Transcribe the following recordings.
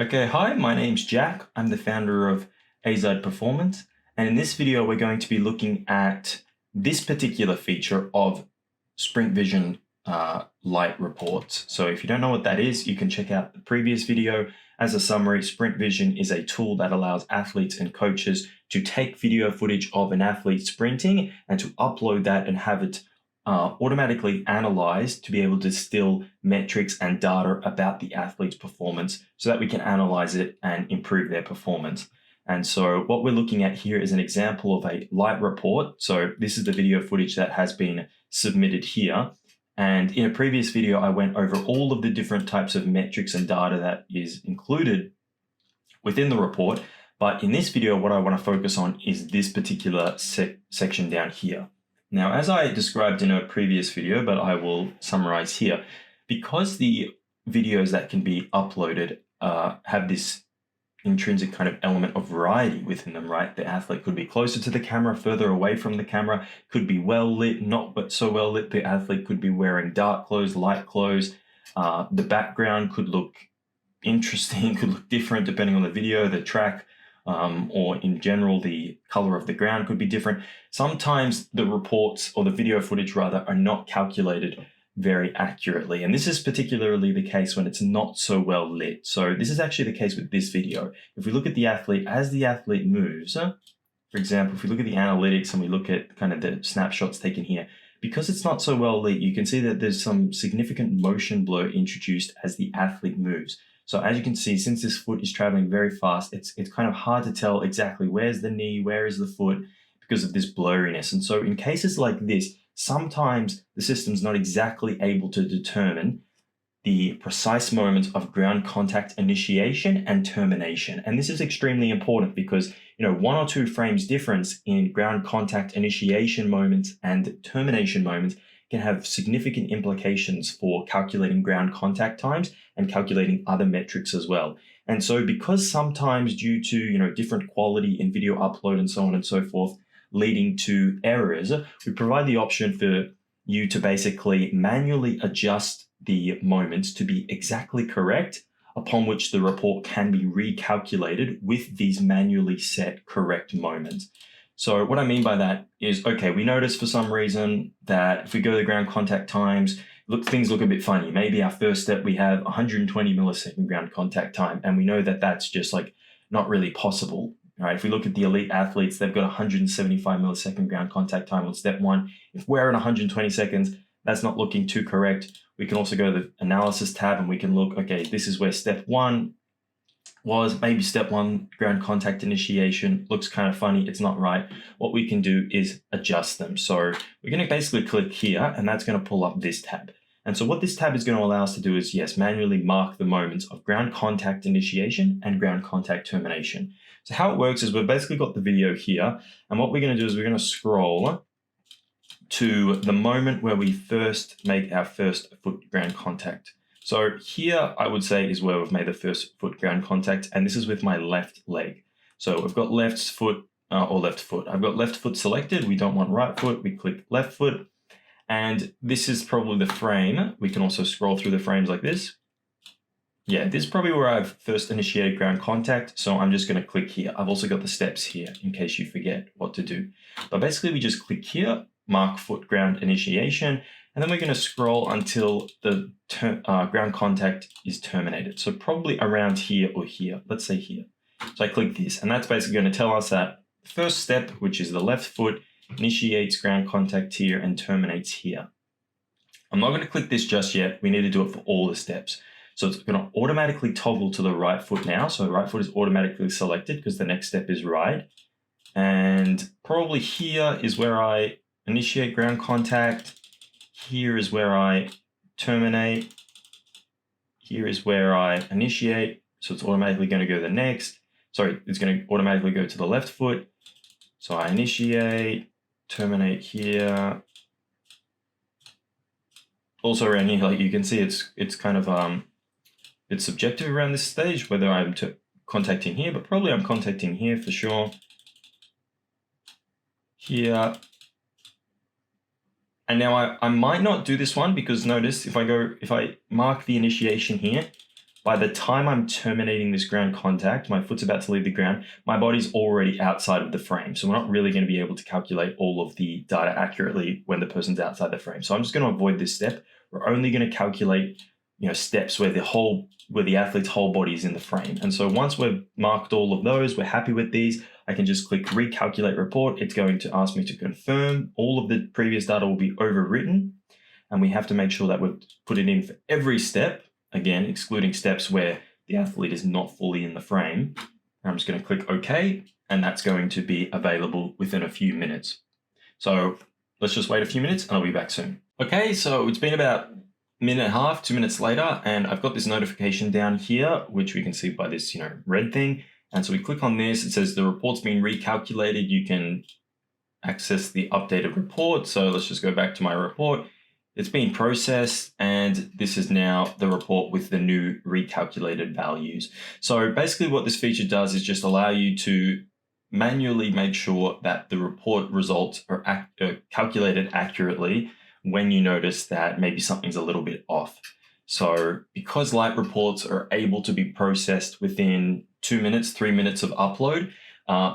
Okay, hi, my name's Jack. I'm the founder of AZ Performance, and in this video we're going to be looking at this particular feature of SprintVision light reports. So if you don't know what that is, you can check out the previous video. As a summary, SprintVision is a tool that allows athletes and coaches to take video footage of an athlete sprinting and to upload that and have it automatically analyzed to be able to distill metrics and data about the athlete's performance so that we can analyze it and improve their performance. And so what we're looking at here is an example of a light report. So this is the video footage that has been submitted here. And in a previous video, I went over all of the different types of metrics and data that is included within the report. But in this video, what I want to focus on is this particular section down here. Now, as I described in a previous video, but I will summarize here, because the videos that can be uploaded have this intrinsic kind of element of variety within them, right? The athlete could be closer to the camera, further away from the camera, could be well lit, not but so well lit. The athlete could be wearing dark clothes, light clothes. The background could look interesting, could look different depending on the video, the track, or in general, the color of the ground could be different. Sometimes the reports or the video footage rather are not calculated very accurately. And this is particularly the case when it's not so well lit. So this is actually the case with this video. If we look at the athlete, as the athlete moves, for example, if we look at the analytics and we look at kind of the snapshots taken here, because it's not so well lit, you can see that there's some significant motion blur introduced as the athlete moves. So as you can see, since this foot is traveling very fast, it's kind of hard to tell exactly where's the knee, where is the foot, because of this blurriness. And so in cases like this, sometimes the system's not exactly able to determine the precise moment of ground contact initiation and termination. And this is extremely important because, 1 or 2 frames difference in ground contact initiation moments and termination moments can have significant implications for calculating ground contact times and calculating other metrics as well. And so because sometimes due to, different quality in video upload and so on and so forth, leading to errors, we provide the option for you to basically manually adjust the moments to be exactly correct, upon which the report can be recalculated with these manually set correct moments. So what I mean by that is, okay, we notice for some reason that if we go to the ground contact times, things look a bit funny. Maybe our first step, we have 120 millisecond ground contact time, and we know that that's just like not really possible. Right? If we look at the elite athletes, they've got 175 millisecond ground contact time on step 1. If we're at 120 seconds, that's not looking too correct. We can also go to the analysis tab and we can look, okay, this is where step 1 was. Maybe step 1 ground contact initiation looks kind of funny. It's not right. What we can do is adjust them. So we're going to basically click here and that's going to pull up this tab. And so what this tab is going to allow us to do is, yes, manually mark the moments of ground contact initiation and ground contact termination. So how it works is we've basically got the video here. And what we're going to do is we're going to scroll to the moment where we first make our first foot ground contact. So here I would say is where we've made the first foot ground contact. And this is with my left leg. So we've got left foot. I've got left foot selected. We don't want right foot. We click left foot. And this is probably the frame. We can also scroll through the frames like this. Yeah, this is probably where I've first initiated ground contact. So I'm just going to click here. I've also got the steps here in case you forget what to do. But basically we just click here, mark foot ground initiation, and then we're going to scroll until the ground contact is terminated. So probably around here or here. Let's say here. So I click this, and that's basically going to tell us that first step, which is the left foot, initiates ground contact here and terminates here. I'm not going to click this just yet. We need to do it for all the steps. So it's going to automatically toggle to the right foot now. So the right foot is automatically selected because the next step is right. And probably here is where I initiate ground contact. Here is where I terminate. Here is where I initiate. So it's automatically going to go to the next. Sorry, it's going to automatically go to the left foot. So I initiate, terminate here. Also around here, like you can see, it's kind of it's subjective around this stage whether I'm contacting here, but probably I'm contacting here for sure. Here. And now I might not do this one because notice if I mark the initiation here, by the time I'm terminating this ground contact, my foot's about to leave the ground, my body's already outside of the frame. So we're not really going to be able to calculate all of the data accurately when the person's outside the frame. So I'm just going to avoid this step. We're only going to calculate, steps where the athlete's whole body is in the frame. And so once we've marked all of those, we're happy with these, I can just click recalculate report. It's going to ask me to confirm all of the previous data will be overwritten. And we have to make sure that we've put it in for every step. Again, excluding steps where the athlete is not fully in the frame. I'm just going to click OK, and that's going to be available within a few minutes. So let's just wait a few minutes and I'll be back soon. Okay, so it's been about a minute and a half, 2 minutes later, and I've got this notification down here, which we can see by this, red thing. And so we click on this, it says the report's been recalculated. You can access the updated report. So let's just go back to my report. It's been processed, and this is now the report with the new recalculated values. So basically what this feature does is just allow you to manually make sure that the report results are calculated accurately when you notice that maybe something's a little bit off. So because light reports are able to be processed within 2 minutes, 3 minutes of upload,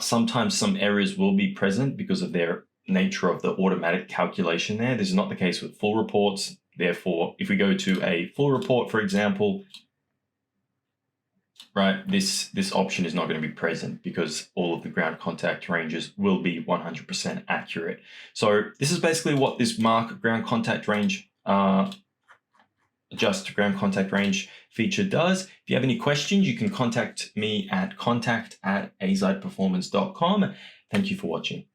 sometimes some errors will be present because of their nature of the automatic calculation there. This is not the case with full reports. Therefore, if we go to a full report, for example, right, this option is not going to be present because all of the ground contact ranges will be 100% accurate. So this is basically what this mark ground contact range, adjust ground contact range feature does. If you have any questions, you can contact me at contact@azperformance.com. Thank you for watching.